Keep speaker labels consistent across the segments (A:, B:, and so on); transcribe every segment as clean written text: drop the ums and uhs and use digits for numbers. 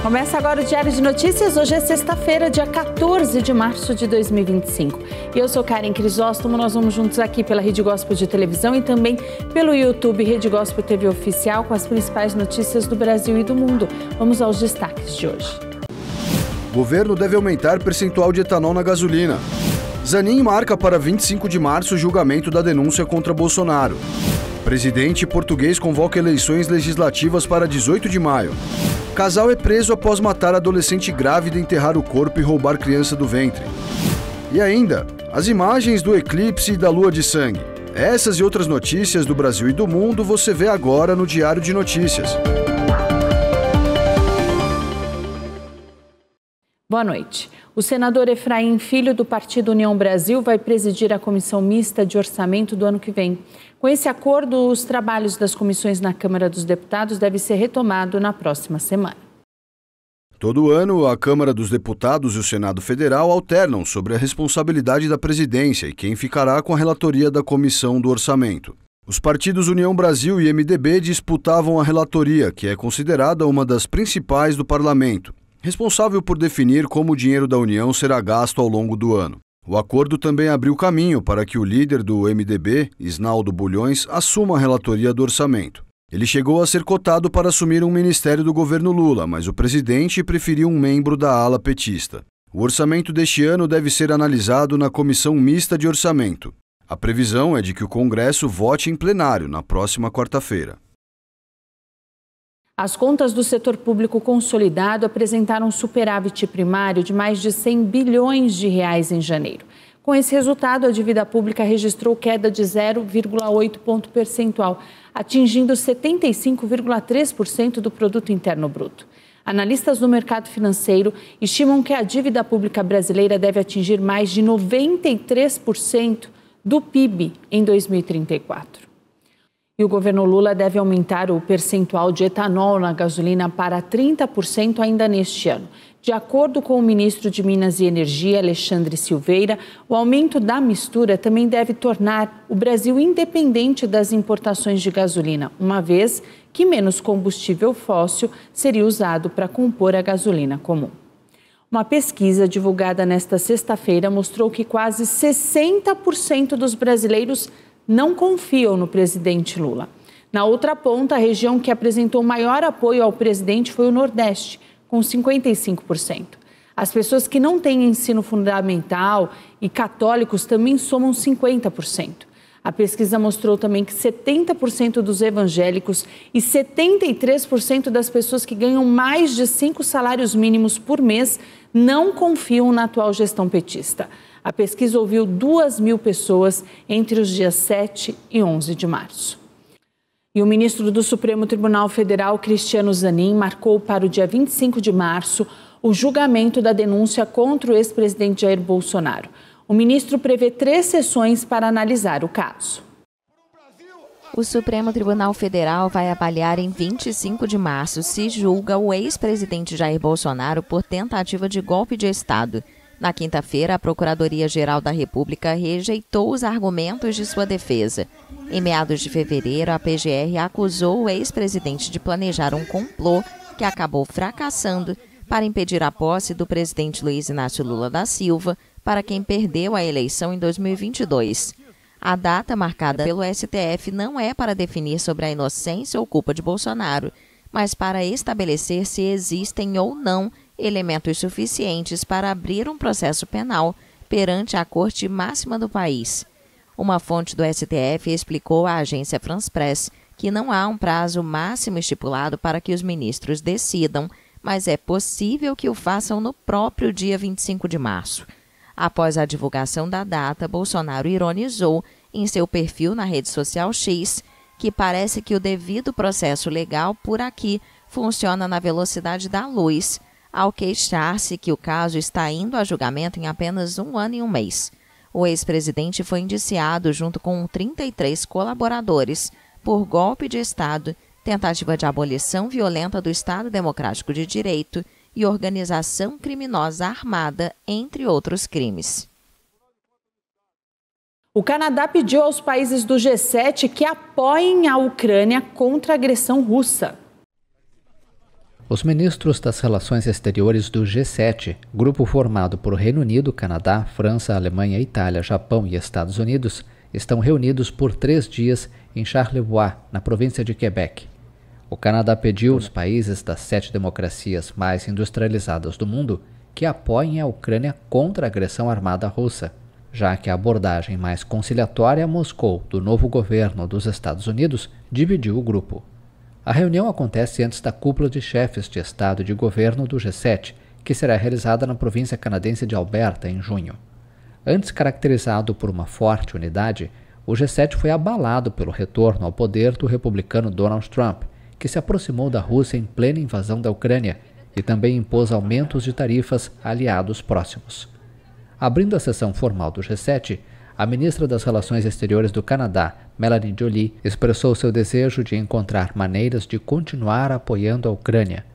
A: Começa agora o Diário de Notícias. Hoje é sexta-feira, dia 14 de março de 2025. E eu sou Karen Crisóstomo. Nós vamos juntos aqui pela Rede Gospel de televisão e também pelo YouTube Rede Gospel TV Oficial com as principais notícias do Brasil e do mundo. Vamos aos destaques de hoje.
B: Governo deve aumentar percentual de etanol na gasolina. Zanin marca para 25 de março o julgamento da denúncia contra Bolsonaro. Presidente português convoca eleições legislativas para 18 de maio. Casal é preso após matar adolescente grávida, enterrar o corpo e roubar criança do ventre. E ainda, as imagens do eclipse e da lua de sangue. Essas e outras notícias do Brasil e do mundo você vê agora no Diário de Notícias.
A: Boa noite. O senador Efraim Filho, do Partido União Brasil, vai presidir a Comissão Mista de Orçamento do ano que vem. Com esse acordo, os trabalhos das comissões na Câmara dos Deputados devem ser retomados na próxima semana.
B: Todo ano, a Câmara dos Deputados e o Senado Federal alternam sobre a responsabilidade da presidência e quem ficará com a relatoria da Comissão do Orçamento. Os partidos União Brasil e MDB disputavam a relatoria, que é considerada uma das principais do parlamento, responsável por definir como o dinheiro da União será gasto ao longo do ano. O acordo também abriu caminho para que o líder do MDB, Isnaldo Bulhões, assuma a relatoria do orçamento. Ele chegou a ser cotado para assumir um ministério do governo Lula, mas o presidente preferiu um membro da ala petista. O orçamento deste ano deve ser analisado na Comissão Mista de Orçamento. A previsão é de que o Congresso vote em plenário na próxima quarta-feira.
A: As contas do setor público consolidado apresentaram um superávit primário de mais de 100 bilhões de reais em janeiro. Com esse resultado, a dívida pública registrou queda de 0,8 ponto percentual, atingindo 75,3% do produto interno bruto. Analistas do mercado financeiro estimam que a dívida pública brasileira deve atingir mais de 93% do PIB em 2034. E o governo Lula deve aumentar o percentual de etanol na gasolina para 30% ainda neste ano. De acordo com o ministro de Minas e Energia, Alexandre Silveira, o aumento da mistura também deve tornar o Brasil independente das importações de gasolina, uma vez que menos combustível fóssil seria usado para compor a gasolina comum. Uma pesquisa divulgada nesta sexta-feira mostrou que quase 60% dos brasileiros não confiam no presidente Lula. Na outra ponta, a região que apresentou maior apoio ao presidente foi o Nordeste, com 55%. As pessoas que não têm ensino fundamental e católicos também somam 50%. A pesquisa mostrou também que 70% dos evangélicos e 73% das pessoas que ganham mais de 5 salários mínimos por mês não confiam na atual gestão petista. A pesquisa ouviu 2.000 pessoas entre os dias 7 e 11 de março. E o ministro do Supremo Tribunal Federal, Cristiano Zanin, marcou para o dia 25 de março o julgamento da denúncia contra o ex-presidente Jair Bolsonaro. O ministro prevê 3 sessões para analisar o caso.
C: O Supremo Tribunal Federal vai avaliar em 25 de março se julga o ex-presidente Jair Bolsonaro por tentativa de golpe de Estado. Na quinta-feira, a Procuradoria-Geral da República rejeitou os argumentos de sua defesa. Em meados de fevereiro, a PGR acusou o ex-presidente de planejar um complô que acabou fracassando para impedir a posse do presidente Luiz Inácio Lula da Silva, para quem perdeu a eleição em 2022. A data marcada pelo STF não é para definir sobre a inocência ou culpa de Bolsonaro, mas para estabelecer se existem ou não elementos suficientes para abrir um processo penal perante a Corte Máxima do país. Uma fonte do STF explicou à agência France Press que não há um prazo máximo estipulado para que os ministros decidam, mas é possível que o façam no próprio dia 25 de março. Após a divulgação da data, Bolsonaro ironizou em seu perfil na rede social X que parece que o devido processo legal por aqui funciona na velocidade da luz, ao queixar-se que o caso está indo a julgamento em apenas 1 ano e 1 mês. O ex-presidente foi indiciado junto com 33 colaboradores por golpe de Estado, tentativa de abolição violenta do Estado Democrático de Direito e organização criminosa armada, entre outros crimes.
A: O Canadá pediu aos países do G7 que apoiem a Ucrânia contra a agressão russa.
D: Os ministros das Relações Exteriores do G7, grupo formado por Reino Unido, Canadá, França, Alemanha, Itália, Japão e Estados Unidos, estão reunidos por 3 dias em Charlevoix, na província de Quebec. O Canadá pediu aos países das 7 democracias mais industrializadas do mundo que apoiem a Ucrânia contra a agressão armada russa, já que a abordagem mais conciliatória a Moscou do novo governo dos Estados Unidos dividiu o grupo. A reunião acontece antes da cúpula de chefes de Estado e de governo do G7, que será realizada na província canadense de Alberta em junho. Antes caracterizado por uma forte unidade, o G7 foi abalado pelo retorno ao poder do republicano Donald Trump, que se aproximou da Rússia em plena invasão da Ucrânia e também impôs aumentos de tarifas a aliados próximos. Abrindo a sessão formal do G7, a ministra das Relações Exteriores do Canadá, Melanie Joly, expressou seu desejo de encontrar maneiras de continuar apoiando a Ucrânia.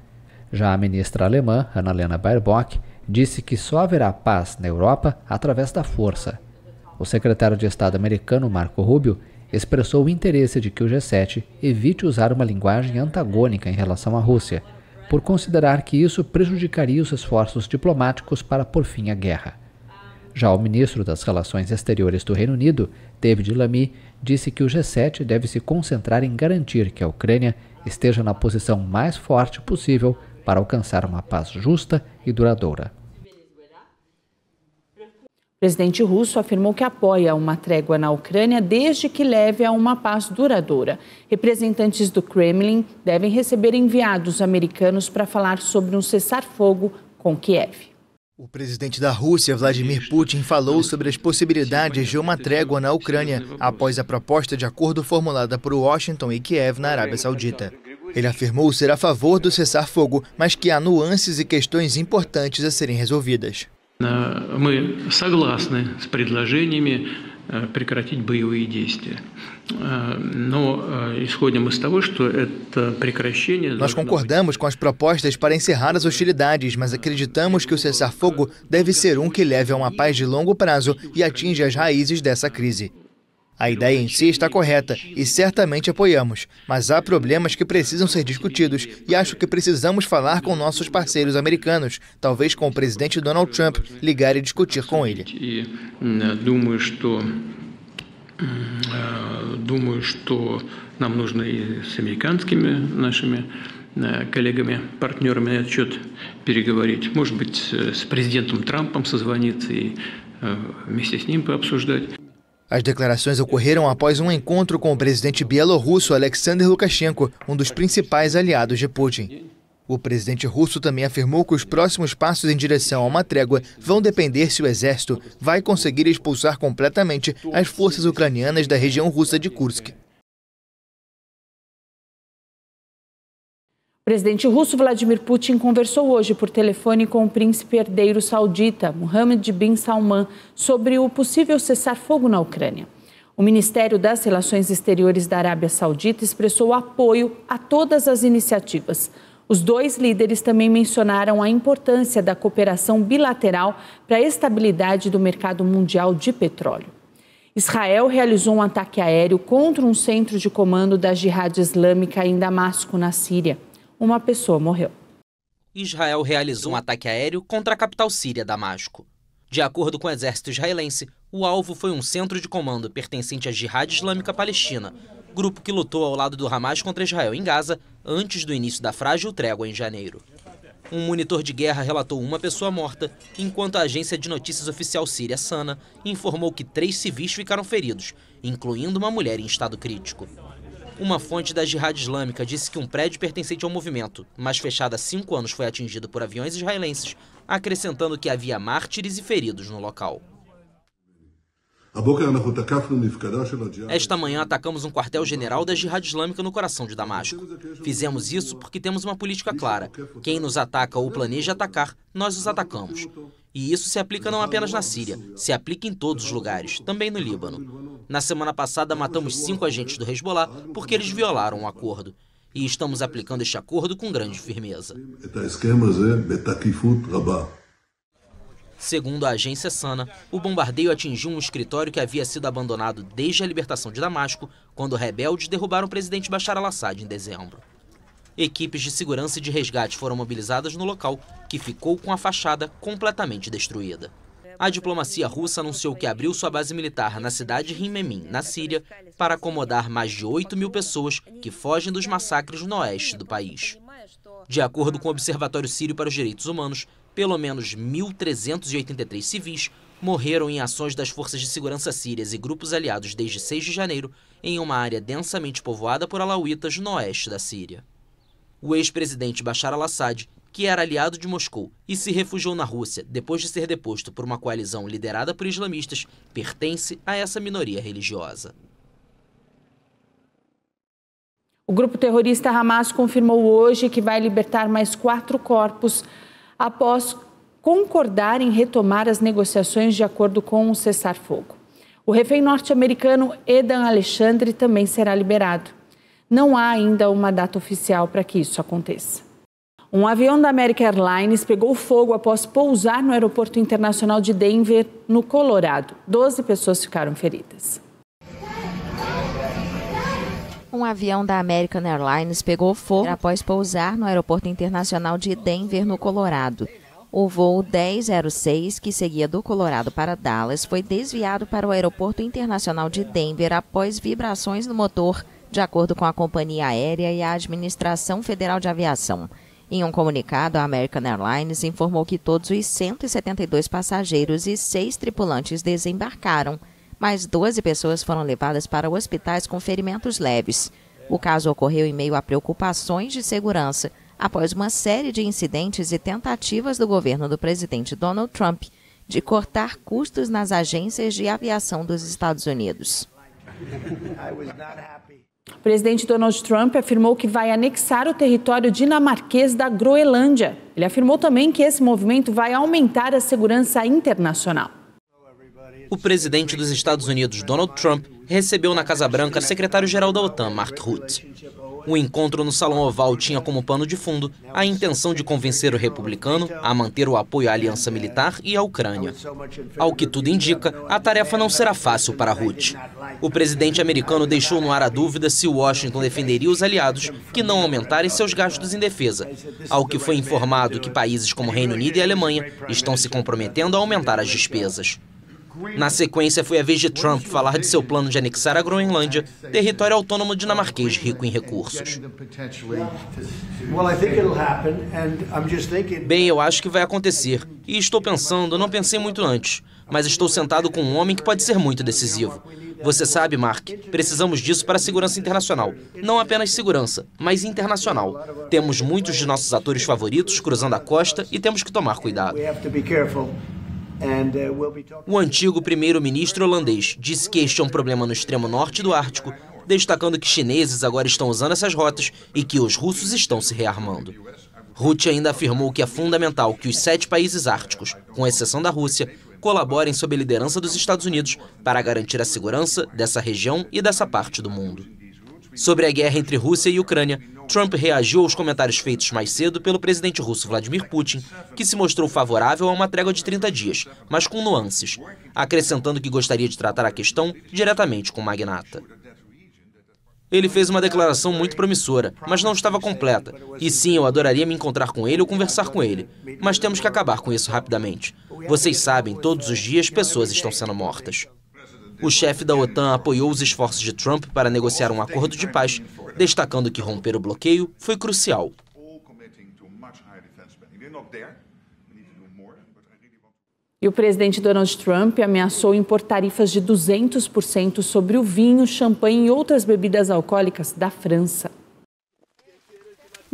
D: Já a ministra alemã, Annalena Baerbock, disse que só haverá paz na Europa através da força. O secretário de Estado americano, Marco Rubio, expressou o interesse de que o G7 evite usar uma linguagem antagônica em relação à Rússia, por considerar que isso prejudicaria os esforços diplomáticos para pôr fim à guerra. Já o ministro das Relações Exteriores do Reino Unido, David Lammy, disse que o G7 deve se concentrar em garantir que a Ucrânia esteja na posição mais forte possível para alcançar uma paz justa e duradoura.
A: O presidente russo afirmou que apoia uma trégua na Ucrânia desde que leve a uma paz duradoura. Representantes do Kremlin devem receber enviados americanos para falar sobre um cessar-fogo com Kiev.
E: O presidente da Rússia, Vladimir Putin, falou sobre as possibilidades de uma trégua na Ucrânia após a proposta de acordo formulada por Washington e Kiev na Arábia Saudita. Ele afirmou ser a favor do cessar-fogo, mas que há nuances e questões importantes a serem resolvidas.
F: Мы согласны с предложениями прекратить боевые действия. Но исходим из того, что это прекращение...
E: Nós concordamos com as propostas para encerrar as hostilidades, mas acreditamos que o cessar-fogo deve ser um que leve a uma paz de longo prazo e atinja as raízes dessa crise. A ideia em si está correta e certamente apoiamos, mas há problemas que precisam ser discutidos e acho que precisamos falar com nossos parceiros americanos, talvez com o presidente Donald Trump, ligar e discutir com ele.
F: Думаю, что нам нужно и с американскими нашими коллегами, партнерами на этот счет переговорить. Может быть, с президентом Трампом созвониться и вместе с ним пообсуждать.
E: As declarações ocorreram após um encontro com o presidente bielorrusso Alexander Lukashenko, um dos principais aliados de Putin. O presidente russo também afirmou que os próximos passos em direção a uma trégua vão depender se o exército vai conseguir expulsar completamente as forças ucranianas da região russa de Kursk.
A: O presidente russo Vladimir Putin conversou hoje por telefone com o príncipe herdeiro saudita Mohammed bin Salman sobre o possível cessar-fogo na Ucrânia. O Ministério das Relações Exteriores da Arábia Saudita expressou apoio a todas as iniciativas. Os dois líderes também mencionaram a importância da cooperação bilateral para a estabilidade do mercado mundial de petróleo. Israel realizou um ataque aéreo contra um centro de comando da Jihad Islâmica em Damasco, na Síria. Uma pessoa morreu.
G: Israel realizou um ataque aéreo contra a capital síria, Damasco. De acordo com o exército israelense, o alvo foi um centro de comando pertencente à Jihad Islâmica Palestina, grupo que lutou ao lado do Hamas contra Israel em Gaza antes do início da frágil trégua em janeiro. Um monitor de guerra relatou uma pessoa morta, enquanto a agência de notícias oficial síria Sana informou que 3 civis ficaram feridos, incluindo uma mulher em estado crítico. Uma fonte da Jihad Islâmica disse que um prédio pertencente ao movimento, mas fechado há 5 anos, foi atingido por aviões israelenses, acrescentando que havia mártires e feridos no local. Esta manhã atacamos um quartel-general da Jihad Islâmica no coração de Damasco. Fizemos isso porque temos uma política clara. Quem nos ataca ou planeja atacar, nós os atacamos. E isso se aplica não apenas na Síria, se aplica em todos os lugares, também no Líbano. Na semana passada matamos 5 agentes do Hezbollah porque eles violaram o acordo. E estamos aplicando este acordo com grande firmeza. Segundo a agência Sana, o bombardeio atingiu um escritório que havia sido abandonado desde a libertação de Damasco, quando rebeldes derrubaram o presidente Bashar al-Assad em dezembro. equipes de segurança e de resgate foram mobilizadas no local, que ficou com a fachada completamente destruída. A diplomacia russa anunciou que abriu sua base militar na cidade de Himemim, na Síria, para acomodar mais de 8.000 pessoas que fogem dos massacres no oeste do país. De acordo com o Observatório Sírio para os Direitos Humanos, pelo menos 1.383 civis morreram em ações das forças de segurança sírias e grupos aliados desde 6 de janeiro, em uma área densamente povoada por alauítas no oeste da Síria. O ex-presidente Bashar al-Assad, que era aliado de Moscou e se refugiou na Rússia depois de ser deposto por uma coalizão liderada por islamistas, pertence a essa minoria religiosa.
A: O grupo terrorista Hamas confirmou hoje que vai libertar mais 4 corpos após concordar em retomar as negociações de acordo com o cessar-fogo. O refém norte-americano Edan Alexandre também será liberado. Não há ainda uma data oficial para que isso aconteça. Um avião da American Airlines pegou fogo após pousar no aeroporto internacional de Denver, no Colorado. 12 pessoas ficaram feridas.
C: Um avião da American Airlines pegou fogo após pousar no aeroporto internacional de Denver, no Colorado. O voo 1006, que seguia do Colorado para Dallas, foi desviado para o aeroporto internacional de Denver após vibrações no motor, de acordo com a companhia aérea e a Administração Federal de Aviação. Em um comunicado, a American Airlines informou que todos os 172 passageiros e 6 tripulantes desembarcaram, mas 12 pessoas foram levadas para hospitais com ferimentos leves. O caso ocorreu em meio a preocupações de segurança após uma série de incidentes e tentativas do governo do presidente Donald Trump de cortar custos nas agências de aviação dos Estados Unidos.
A: O presidente Donald Trump afirmou que vai anexar o território dinamarquês da Groenlândia. Ele afirmou também que esse movimento vai aumentar a segurança internacional.
G: O presidente dos Estados Unidos, Donald Trump, recebeu na Casa Branca o secretário-geral da OTAN, Mark Rutte. O encontro no Salão Oval tinha como pano de fundo a intenção de convencer o republicano a manter o apoio à aliança militar e à Ucrânia. Ao que tudo indica, a tarefa não será fácil para Rutte. O presidente americano deixou no ar a dúvida se Washington defenderia os aliados que não aumentarem seus gastos em defesa, ao que foi informado que países como Reino Unido e Alemanha estão se comprometendo a aumentar as despesas. Na sequência, foi a vez de Trump falar de seu plano de anexar a Groenlândia, território autônomo dinamarquês rico em recursos. Bem, eu acho que vai acontecer. E estou pensando, não pensei muito antes, mas estou sentado com um homem que pode ser muito decisivo. Você sabe, Mark, precisamos disso para a segurança internacional. Não apenas segurança, mas internacional. Temos muitos de nossos atores favoritos cruzando a costa e temos que tomar cuidado. O antigo primeiro-ministro holandês disse que este é um problema no extremo norte do Ártico, destacando que chineses agora estão usando essas rotas e que os russos estão se rearmando. Rutte ainda afirmou que é fundamental que os 7 países árticos, com exceção da Rússia, colaborem sob a liderança dos Estados Unidos para garantir a segurança dessa região e dessa parte do mundo. Sobre a guerra entre Rússia e Ucrânia, Trump reagiu aos comentários feitos mais cedo pelo presidente russo Vladimir Putin, que se mostrou favorável a uma trégua de 30 dias, mas com nuances, acrescentando que gostaria de tratar a questão diretamente com o magnata. Ele fez uma declaração muito promissora, mas não estava completa. E sim, eu adoraria me encontrar com ele ou conversar com ele. Mas temos que acabar com isso rapidamente. Vocês sabem, todos os dias pessoas estão sendo mortas. O chefe da OTAN apoiou os esforços de Trump para negociar um acordo de paz, destacando que romper o bloqueio foi crucial.
A: E o presidente Donald Trump ameaçou impor tarifas de 200% sobre o vinho, champanhe e outras bebidas alcoólicas da França.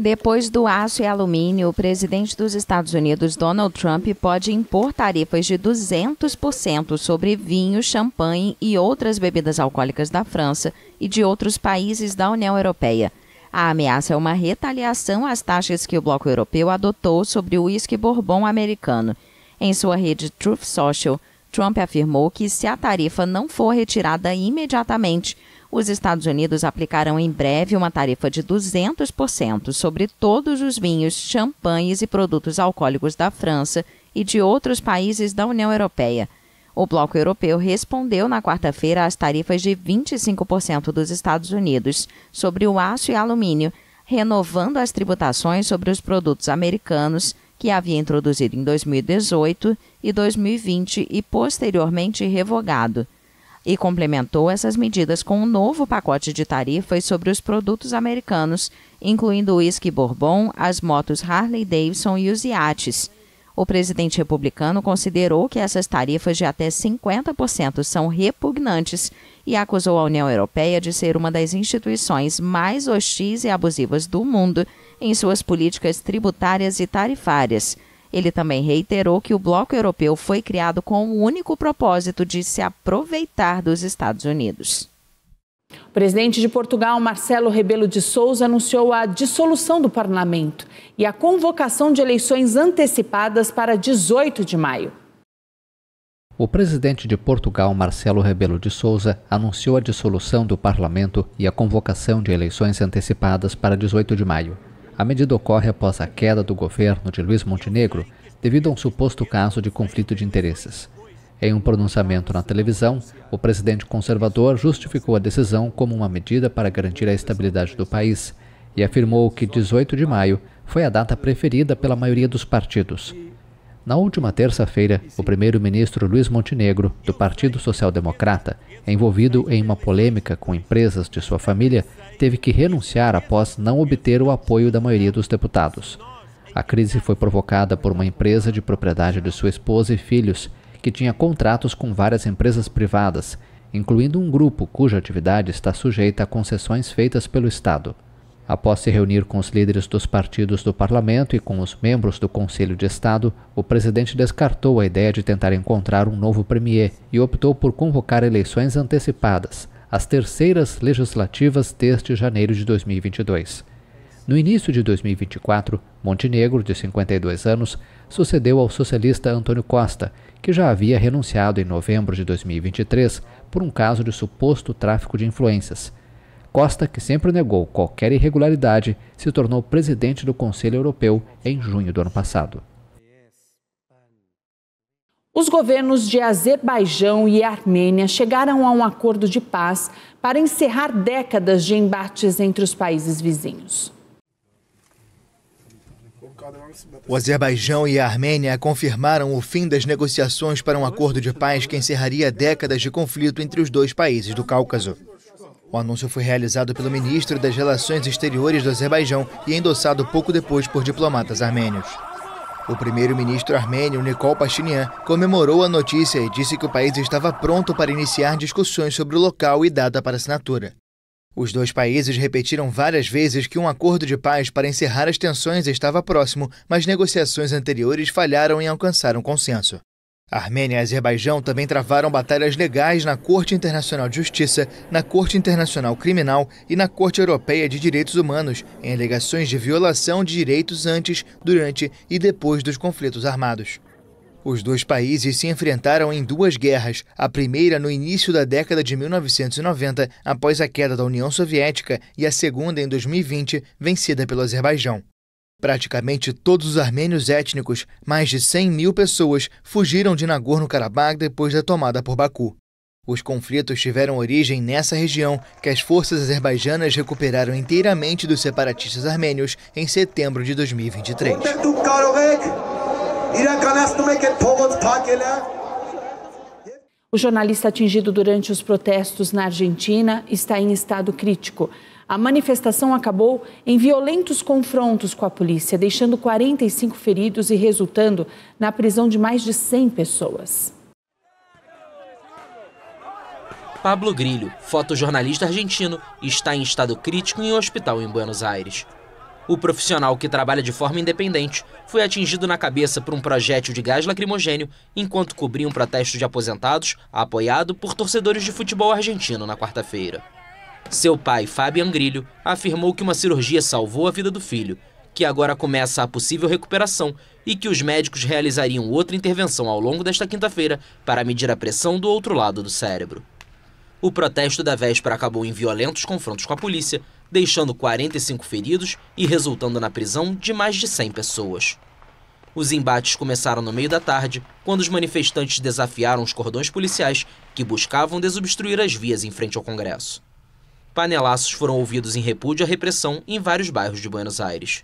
C: Depois do aço e alumínio, o presidente dos Estados Unidos, Donald Trump, pode impor tarifas de 200% sobre vinho, champanhe e outras bebidas alcoólicas da França e de outros países da União Europeia. A ameaça é uma retaliação às taxas que o bloco europeu adotou sobre o uísque bourbon americano. Em sua rede Truth Social, Trump afirmou que se a tarifa não for retirada imediatamente, os Estados Unidos aplicarão em breve uma tarifa de 200% sobre todos os vinhos, champanhes e produtos alcoólicos da França e de outros países da União Europeia. O bloco europeu respondeu na quarta-feira às tarifas de 25% dos Estados Unidos sobre o aço e alumínio, renovando as tributações sobre os produtos americanos que havia introduzido em 2018 e 2020 e posteriormente revogado. E complementou essas medidas com um novo pacote de tarifas sobre os produtos americanos, incluindo o uísque Bourbon, as motos Harley-Davidson e os iates. O presidente republicano considerou que essas tarifas de até 50% são repugnantes e acusou a União Europeia de ser uma das instituições mais hostis e abusivas do mundo em suas políticas tributárias e tarifárias. Ele também reiterou que o bloco europeu foi criado com o único propósito de se aproveitar dos Estados Unidos.
A: O presidente de Portugal, Marcelo Rebelo de Sousa, anunciou a dissolução do parlamento e a convocação de eleições antecipadas para 18 de maio.
D: O presidente de Portugal, Marcelo Rebelo de Sousa, anunciou a dissolução do parlamento e a convocação de eleições antecipadas para 18 de maio. A medida ocorre após a queda do governo de Luís Montenegro devido a um suposto caso de conflito de interesses. Em um pronunciamento na televisão, o presidente conservador justificou a decisão como uma medida para garantir a estabilidade do país e afirmou que 18 de maio foi a data preferida pela maioria dos partidos. Na última terça-feira, o primeiro-ministro Luís Montenegro, do Partido Social Democrata, envolvido em uma polêmica com empresas de sua família, teve que renunciar após não obter o apoio da maioria dos deputados. A crise foi provocada por uma empresa de propriedade de sua esposa e filhos, que tinha contratos com várias empresas privadas, incluindo um grupo cuja atividade está sujeita a concessões feitas pelo Estado. Após se reunir com os líderes dos partidos do parlamento e com os membros do Conselho de Estado, o presidente descartou a ideia de tentar encontrar um novo premier e optou por convocar eleições antecipadas, as terceiras legislativas desde janeiro de 2022. No início de 2024, Montenegro, de 52 anos, sucedeu ao socialista Antônio Costa, que já havia renunciado em novembro de 2023 por um caso de suposto tráfico de influências. Costa, que sempre negou qualquer irregularidade, se tornou presidente do Conselho Europeu em junho do ano passado.
A: Os governos de Azerbaijão e Armênia chegaram a um acordo de paz para encerrar décadas de embates entre os países vizinhos.
E: O Azerbaijão e a Armênia confirmaram o fim das negociações para um acordo de paz que encerraria décadas de conflito entre os dois países do Cáucaso. O anúncio foi realizado pelo ministro das Relações Exteriores do Azerbaijão e endossado pouco depois por diplomatas armênios. O primeiro-ministro armênio, Nikol Pashinyan, comemorou a notícia e disse que o país estava pronto para iniciar discussões sobre o local e data para assinatura. Os dois países repetiram várias vezes que um acordo de paz para encerrar as tensões estava próximo, mas negociações anteriores falharam em alcançar um consenso. A Armênia e Azerbaijão também travaram batalhas legais na Corte Internacional de Justiça, na Corte Internacional Criminal e na Corte Europeia de Direitos Humanos, em alegações de violação de direitos antes, durante e depois dos conflitos armados. Os dois países se enfrentaram em duas guerras, a primeira no início da década de 1990, após a queda da União Soviética, e a segunda em 2020, vencida pelo Azerbaijão. Praticamente todos os armênios étnicos, mais de 100 mil pessoas, fugiram de Nagorno-Karabakh depois da tomada por Baku. Os conflitos tiveram origem nessa região, que as forças azerbaijanas recuperaram inteiramente dos separatistas armênios em setembro de 2023.
A: O jornalista atingido durante os protestos na Argentina está em estado crítico. A manifestação acabou em violentos confrontos com a polícia, deixando 45 feridos e resultando na prisão de mais de 100 pessoas.
G: Pablo Grillo, fotojornalista argentino, está em estado crítico em um hospital em Buenos Aires. O profissional, que trabalha de forma independente, foi atingido na cabeça por um projétil de gás lacrimogênio enquanto cobria um protesto de aposentados apoiado por torcedores de futebol argentino na quarta-feira. Seu pai, Fabian Grillo, afirmou que uma cirurgia salvou a vida do filho, que agora começa a possível recuperação e que os médicos realizariam outra intervenção ao longo desta quinta-feira para medir a pressão do outro lado do cérebro. O protesto da véspera acabou em violentos confrontos com a polícia, deixando 45 feridos e resultando na prisão de mais de 100 pessoas. Os embates começaram no meio da tarde, quando os manifestantes desafiaram os cordões policiais que buscavam desobstruir as vias em frente ao Congresso. Panelaços foram ouvidos em repúdio à repressão em vários bairros de Buenos Aires.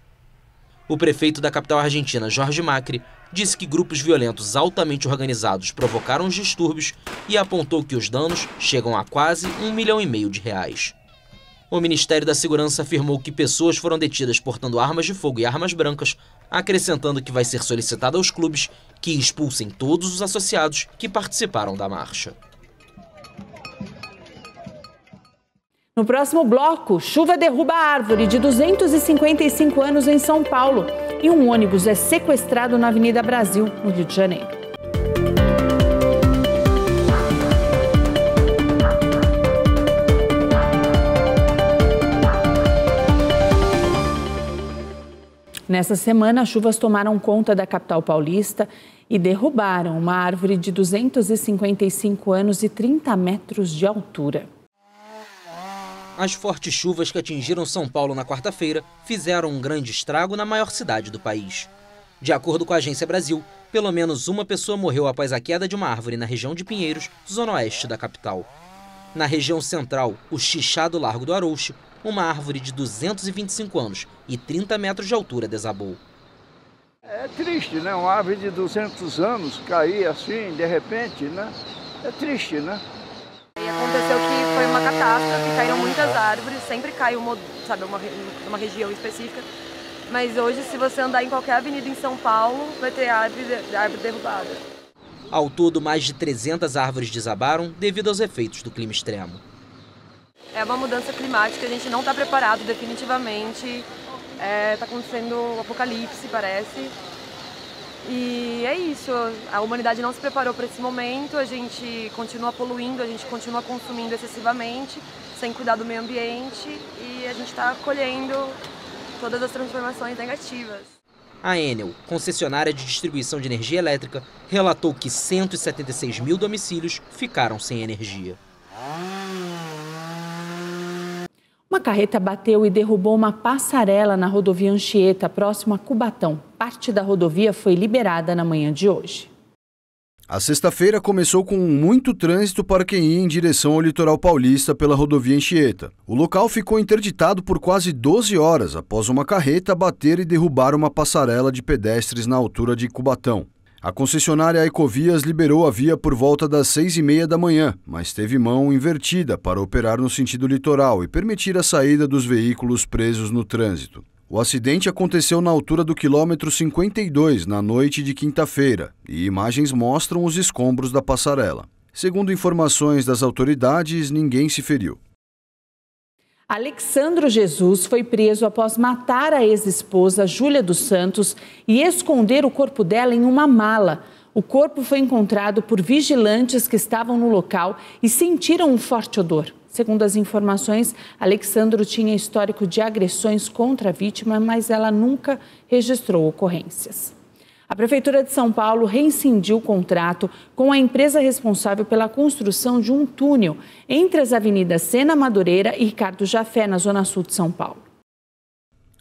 G: O prefeito da capital argentina, Jorge Macri, disse que grupos violentos altamente organizados provocaram os distúrbios e apontou que os danos chegam a quase R$1,5 milhão. O Ministério da Segurança afirmou que pessoas foram detidas portando armas de fogo e armas brancas, acrescentando que vai ser solicitado aos clubes que expulsem todos os associados que participaram da marcha.
A: No próximo bloco, chuva derruba a árvore de 255 anos em São Paulo e um ônibus é sequestrado na Avenida Brasil, no Rio de Janeiro. Nessa semana, chuvas tomaram conta da capital paulista e derrubaram uma árvore de 255 anos e 30 metros de altura.
G: As fortes chuvas que atingiram São Paulo na quarta-feira fizeram um grande estrago na maior cidade do país. De acordo com a Agência Brasil, pelo menos uma pessoa morreu após a queda de uma árvore na região de Pinheiros, zona oeste da capital. Na região central, o Xixá do Largo do Arouche, uma árvore de 225 anos e 30 metros de altura desabou.
H: É triste, né? Uma árvore de 200 anos cair assim, de repente, né? É triste, né?
I: E aconteceu que foi uma catástrofe, caíram muitas árvores, sempre cai uma região específica. Mas hoje, se você andar em qualquer avenida em São Paulo, vai ter árvore derrubada.
G: Ao todo, mais de 300 árvores desabaram devido aos efeitos do clima extremo.
I: É uma mudança climática, a gente não está preparado definitivamente. Está acontecendo um apocalipse, parece. E é isso, a humanidade não se preparou para esse momento, a gente continua poluindo, a gente continua consumindo excessivamente, sem cuidar do meio ambiente e a gente está colhendo todas as transformações negativas.
G: A Enel, concessionária de distribuição de energia elétrica, relatou que 176 mil domicílios ficaram sem energia.
A: Uma carreta bateu e derrubou uma passarela na rodovia Anchieta, próximo a Cubatão. Parte da rodovia foi liberada na manhã de hoje.
B: A sexta-feira começou com muito trânsito para quem ia em direção ao litoral paulista pela rodovia Anchieta. O local ficou interditado por quase 12 horas após uma carreta bater e derrubar uma passarela de pedestres na altura de Cubatão. A concessionária Ecovias liberou a via por volta das 6h30 da manhã, mas teve mão invertida para operar no sentido litoral e permitir a saída dos veículos presos no trânsito. O acidente aconteceu na altura do quilômetro 52, na noite de quinta-feira, e imagens mostram os escombros da passarela. Segundo informações das autoridades, ninguém se feriu.
A: Alexandro Jesus foi preso após matar a ex-esposa Júlia dos Santos e esconder o corpo dela em uma mala. O corpo foi encontrado por vigilantes que estavam no local e sentiram um forte odor. Segundo as informações, Alexandro tinha histórico de agressões contra a vítima, mas ela nunca registrou ocorrências. A Prefeitura de São Paulo rescindiu o contrato com a empresa responsável pela construção de um túnel entre as avenidas Sena Madureira e Ricardo Jafé, na zona sul de São Paulo.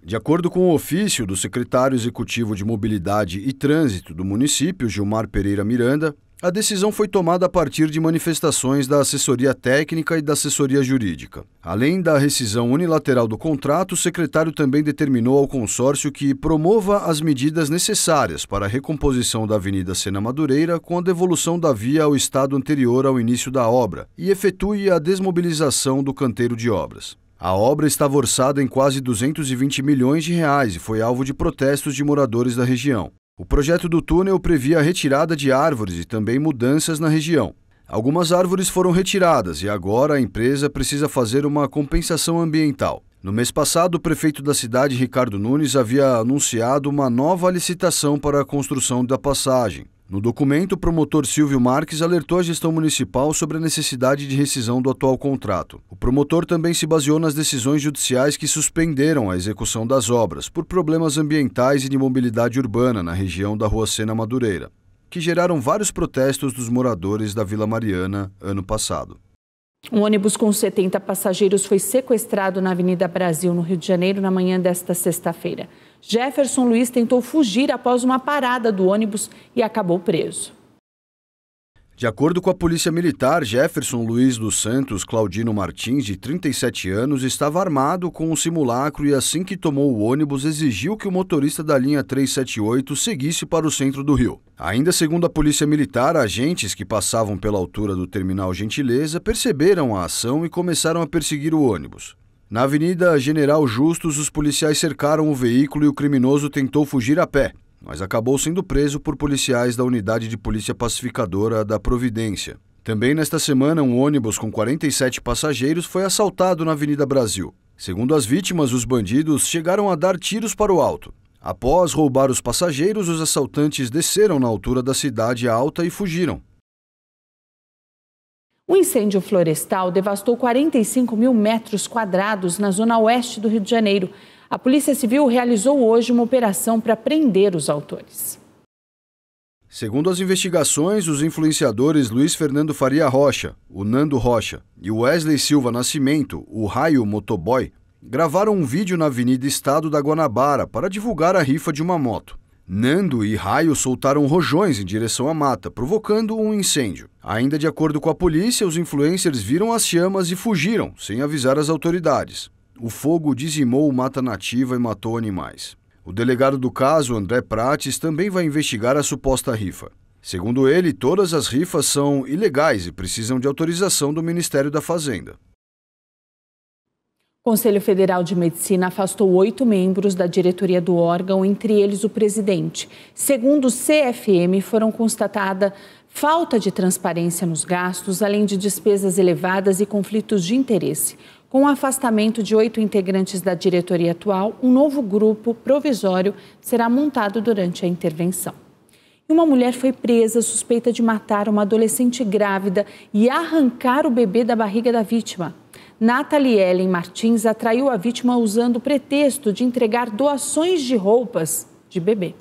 B: De acordo com o ofício do secretário executivo de Mobilidade e Trânsito do município, Gilmar Pereira Miranda, a decisão foi tomada a partir de manifestações da assessoria técnica e da assessoria jurídica. Além da rescisão unilateral do contrato, o secretário também determinou ao consórcio que promova as medidas necessárias para a recomposição da Avenida Sena Madureira com a devolução da via ao estado anterior ao início da obra e efetue a desmobilização do canteiro de obras. A obra estava orçada em quase 220 milhões de reais e foi alvo de protestos de moradores da região. O projeto do túnel previa a retirada de árvores e também mudanças na região. Algumas árvores foram retiradas e agora a empresa precisa fazer uma compensação ambiental. No mês passado, o prefeito da cidade, Ricardo Nunes, havia anunciado uma nova licitação para a construção da passagem. No documento, o promotor Silvio Marques alertou a gestão municipal sobre a necessidade de rescisão do atual contrato. O promotor também se baseou nas decisões judiciais que suspenderam a execução das obras por problemas ambientais e de mobilidade urbana na região da Rua Sena Madureira, que geraram vários protestos dos moradores da Vila Mariana ano passado.
A: Um ônibus com 70 passageiros foi sequestrado na Avenida Brasil, no Rio de Janeiro, na manhã desta sexta-feira. Jefferson Luiz tentou fugir após uma parada do ônibus e acabou preso.
B: De acordo com a Polícia Militar, Jefferson Luiz dos Santos Claudino Martins, de 37 anos, estava armado com um simulacro e assim que tomou o ônibus exigiu que o motorista da linha 378 seguisse para o centro do Rio. Ainda segundo a Polícia Militar, agentes que passavam pela altura do Terminal Gentileza perceberam a ação e começaram a perseguir o ônibus. Na Avenida General Justus, os policiais cercaram o veículo e o criminoso tentou fugir a pé, mas acabou sendo preso por policiais da Unidade de Polícia Pacificadora da Providência. Também nesta semana, um ônibus com 47 passageiros foi assaltado na Avenida Brasil. Segundo as vítimas, os bandidos chegaram a dar tiros para o alto. Após roubar os passageiros, os assaltantes desceram na altura da Cidade Alta e fugiram.
A: O incêndio florestal devastou 45 mil metros quadrados na zona oeste do Rio de Janeiro. A Polícia Civil realizou hoje uma operação para prender os autores.
B: Segundo as investigações, os influenciadores Luiz Fernando Faria Rocha, o Nando Rocha, e o Wesley Silva Nascimento, o Raio Motoboy, gravaram um vídeo na Avenida Estado da Guanabara para divulgar a rifa de uma moto. Nando e Raio soltaram rojões em direção à mata, provocando um incêndio. Ainda de acordo com a polícia, os influencers viram as chamas e fugiram, sem avisar as autoridades. O fogo dizimou mata nativa e matou animais. O delegado do caso, André Prates, também vai investigar a suposta rifa. Segundo ele, todas as rifas são ilegais e precisam de autorização do Ministério da Fazenda.
A: O Conselho Federal de Medicina afastou 8 membros da diretoria do órgão, entre eles o presidente. Segundo o CFM, foram constatada falta de transparência nos gastos, além de despesas elevadas e conflitos de interesse. Com o afastamento de 8 integrantes da diretoria atual, um novo grupo provisório será montado durante a intervenção. E uma mulher foi presa suspeita de matar uma adolescente grávida e arrancar o bebê da barriga da vítima. Nathalie Ellen Martins atraiu a vítima usando o pretexto de entregar doações de roupas de bebê.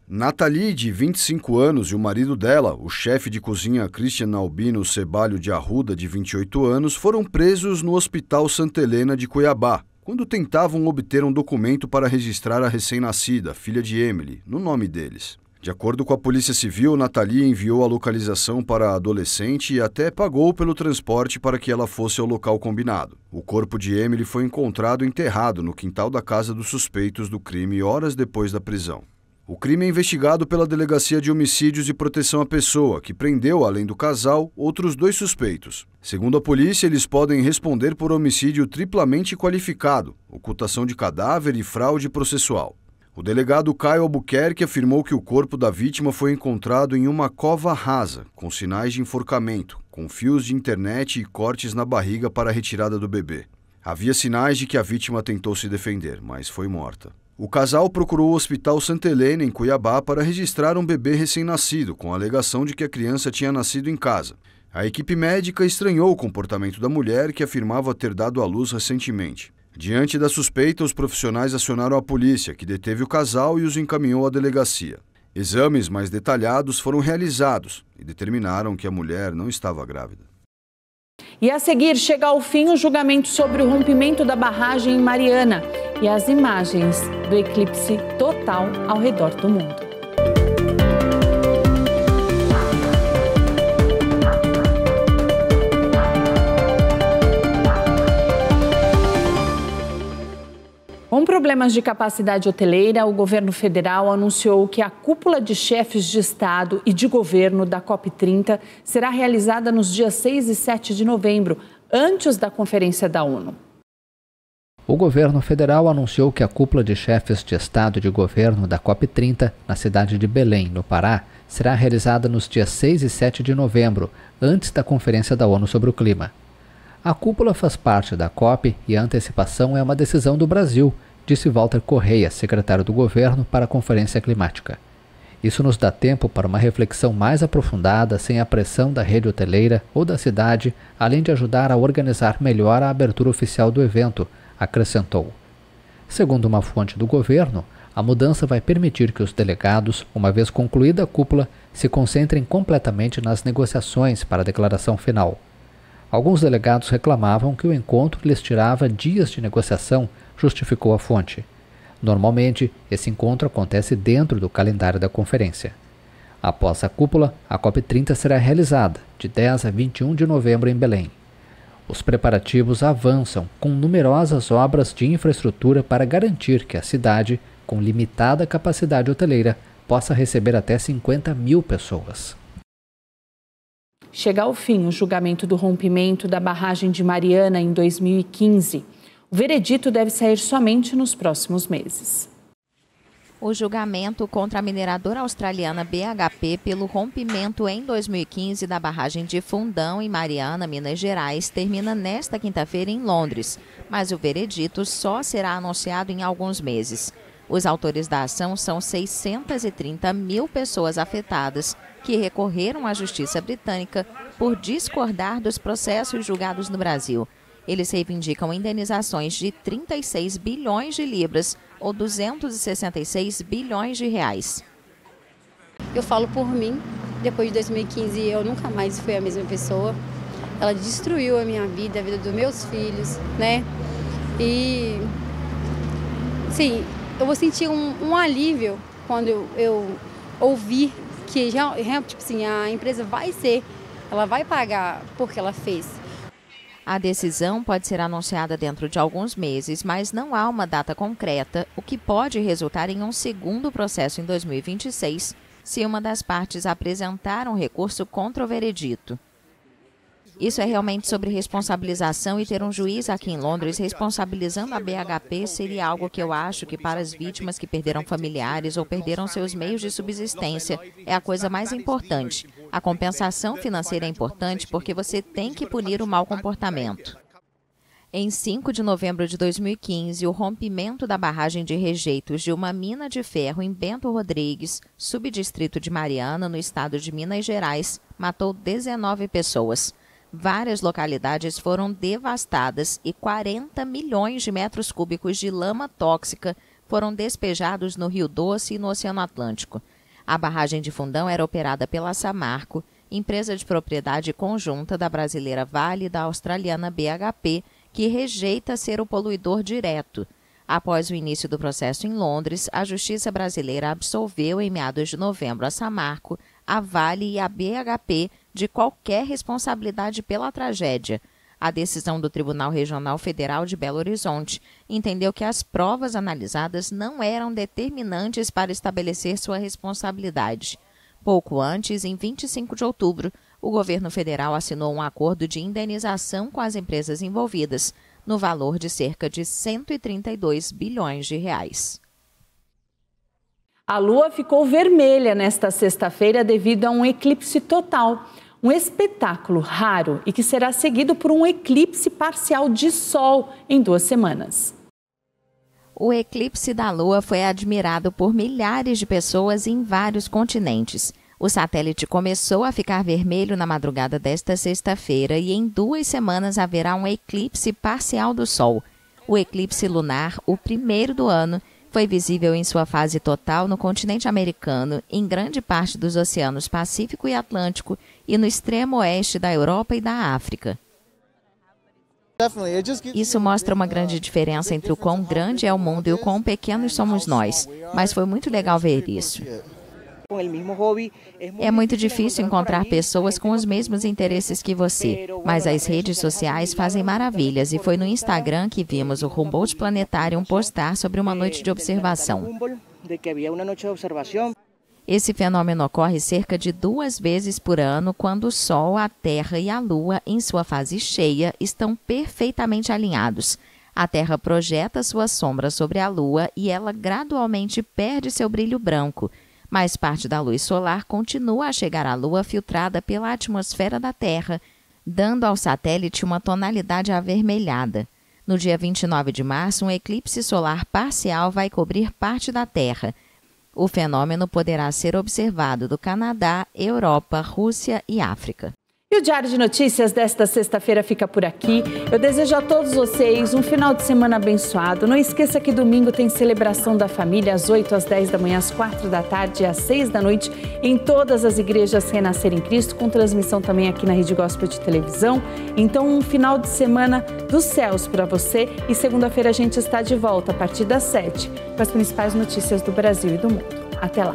B: Nathalie, de 25 anos, e o marido dela, o chefe de cozinha Cristian Albino Cebalho de Arruda, de 28 anos, foram presos no Hospital Santa Helena de Cuiabá, quando tentavam obter um documento para registrar a recém-nascida, filha de Emily, no nome deles. De acordo com a Polícia Civil, Nathalie enviou a localização para a adolescente e até pagou pelo transporte para que ela fosse ao local combinado. O corpo de Emily foi encontrado enterrado no quintal da casa dos suspeitos do crime horas depois da prisão. O crime é investigado pela Delegacia de Homicídios e Proteção à Pessoa, que prendeu, além do casal, outros 2 suspeitos. Segundo a polícia, eles podem responder por homicídio triplamente qualificado, ocultação de cadáver e fraude processual. O delegado Caio Albuquerque afirmou que o corpo da vítima foi encontrado em uma cova rasa, com sinais de enforcamento, com fios de internet e cortes na barriga para a retirada do bebê. Havia sinais de que a vítima tentou se defender, mas foi morta. O casal procurou o Hospital Santa Helena, em Cuiabá, para registrar um bebê recém-nascido, com a alegação de que a criança tinha nascido em casa. A equipe médica estranhou o comportamento da mulher, que afirmava ter dado à luz recentemente. Diante da suspeita, os profissionais acionaram a polícia, que deteve o casal e os encaminhou à delegacia. Exames mais detalhados foram realizados e determinaram que a mulher não estava grávida.
A: E a seguir chega ao fim o julgamento sobre o rompimento da barragem em Mariana e as imagens do eclipse total ao redor do mundo. Com problemas de capacidade hoteleira, o governo federal anunciou que a cúpula de chefes de Estado e de governo da COP30 será realizada nos dias 6 e 7 de novembro, antes da Conferência da ONU.
D: O governo federal anunciou que a cúpula de chefes de Estado e de governo da COP30, na cidade de Belém, no Pará, será realizada nos dias 6 e 7 de novembro, antes da Conferência da ONU sobre o Clima. A cúpula faz parte da COP e a antecipação é uma decisão do Brasil, disse Walter Correia, secretário do governo, para a Conferência Climática. Isso nos dá tempo para uma reflexão mais aprofundada, sem a pressão da rede hoteleira ou da cidade, além de ajudar a organizar melhor a abertura oficial do evento, acrescentou. Segundo uma fonte do governo, a mudança vai permitir que os delegados, uma vez concluída a cúpula, se concentrem completamente nas negociações para a declaração final. Alguns delegados reclamavam que o encontro lhes tirava dias de negociação, justificou a fonte. Normalmente, esse encontro acontece dentro do calendário da conferência. Após a cúpula, a COP30 será realizada de 10 a 21 de novembro em Belém. Os preparativos avançam com numerosas obras de infraestrutura para garantir que a cidade, com limitada capacidade hoteleira, possa receber até 50 mil pessoas.
A: Chega ao fim o julgamento do rompimento da barragem de Mariana em 2015. O veredito deve sair somente nos próximos meses.
C: O julgamento contra a mineradora australiana BHP pelo rompimento em 2015 da barragem de Fundão, em Mariana, Minas Gerais, termina nesta quinta-feira em Londres, mas o veredito só será anunciado em alguns meses. Os autores da ação são 630 mil pessoas afetadas que recorreram à Justiça Britânica por discordar dos processos julgados no Brasil. Eles reivindicam indenizações de 36 bilhões de libras ou 266 bilhões de reais.
J: Eu falo por mim, depois de 2015 eu nunca mais fui a mesma pessoa. Ela destruiu a minha vida, a vida dos meus filhos, né? E, sim, eu vou sentir um alívio quando eu ouvir que já, tipo assim, a empresa ela vai pagar porque ela fez.
C: A decisão pode ser anunciada dentro de alguns meses, mas não há uma data concreta, o que pode resultar em um segundo processo em 2026, se uma das partes apresentar um recurso contra o veredito. Isso é realmente sobre responsabilização, e ter um juiz aqui em Londres responsabilizando a BHP seria algo que eu acho que para as vítimas que perderam familiares ou perderam seus meios de subsistência é a coisa mais importante. A compensação financeira é importante porque você tem que punir o mau comportamento. Em 5 de novembro de 2015, o rompimento da barragem de rejeitos de uma mina de ferro em Bento Rodrigues, subdistrito de Mariana, no estado de Minas Gerais, matou 19 pessoas. Várias localidades foram devastadas e 40 milhões de metros cúbicos de lama tóxica foram despejados no Rio Doce e no Oceano Atlântico. A barragem de Fundão era operada pela Samarco, empresa de propriedade conjunta da brasileira Vale e da australiana BHP, que rejeita ser o poluidor direto. Após o início do processo em Londres, a Justiça brasileira absolveu em meados de novembro a Samarco, a Vale e a BHP de qualquer responsabilidade pela tragédia. A decisão do Tribunal Regional Federal de Belo Horizonte entendeu que as provas analisadas não eram determinantes para estabelecer sua responsabilidade. Pouco antes, em 25 de outubro, o governo federal assinou um acordo de indenização com as empresas envolvidas, no valor de cerca de 132 bilhões de reais.
A: A Lua ficou vermelha nesta sexta-feira devido a um eclipse total. Um espetáculo raro e que será seguido por um eclipse parcial de Sol em 2 semanas.
C: O eclipse da Lua foi admirado por milhares de pessoas em vários continentes. O satélite começou a ficar vermelho na madrugada desta sexta-feira e em 2 semanas haverá um eclipse parcial do Sol. O eclipse lunar, o primeiro do ano, foi visível em sua fase total no continente americano, em grande parte dos oceanos Pacífico e Atlântico e no extremo oeste da Europa e da África. Isso mostra uma grande diferença entre o quão grande é o mundo e o quão pequenos somos nós, mas foi muito legal ver isso. É muito difícil encontrar pessoas com os mesmos interesses que você, mas as redes sociais fazem maravilhas e foi no Instagram que vimos o Humboldt Planetarium postar sobre uma noite de observação. Esse fenômeno ocorre cerca de 2 vezes por ano quando o Sol, a Terra e a Lua, em sua fase cheia, estão perfeitamente alinhados. A Terra projeta sua sombra sobre a Lua e ela gradualmente perde seu brilho branco. Mas parte da luz solar continua a chegar à Lua filtrada pela atmosfera da Terra, dando ao satélite uma tonalidade avermelhada. No dia 29 de março, um eclipse solar parcial vai cobrir parte da Terra. O fenômeno poderá ser observado do Canadá, Europa, Rússia e África.
A: E o Diário de Notícias desta sexta-feira fica por aqui. Eu desejo a todos vocês um final de semana abençoado. Não esqueça que domingo tem celebração da família às 8, às 10 da manhã, às 4 da tarde e às 6 da noite em todas as igrejas Renascer em Cristo, com transmissão também aqui na Rede Gospel de televisão. Então, um final de semana dos céus para você e segunda-feira a gente está de volta a partir das 7 com as principais notícias do Brasil e do mundo. Até lá!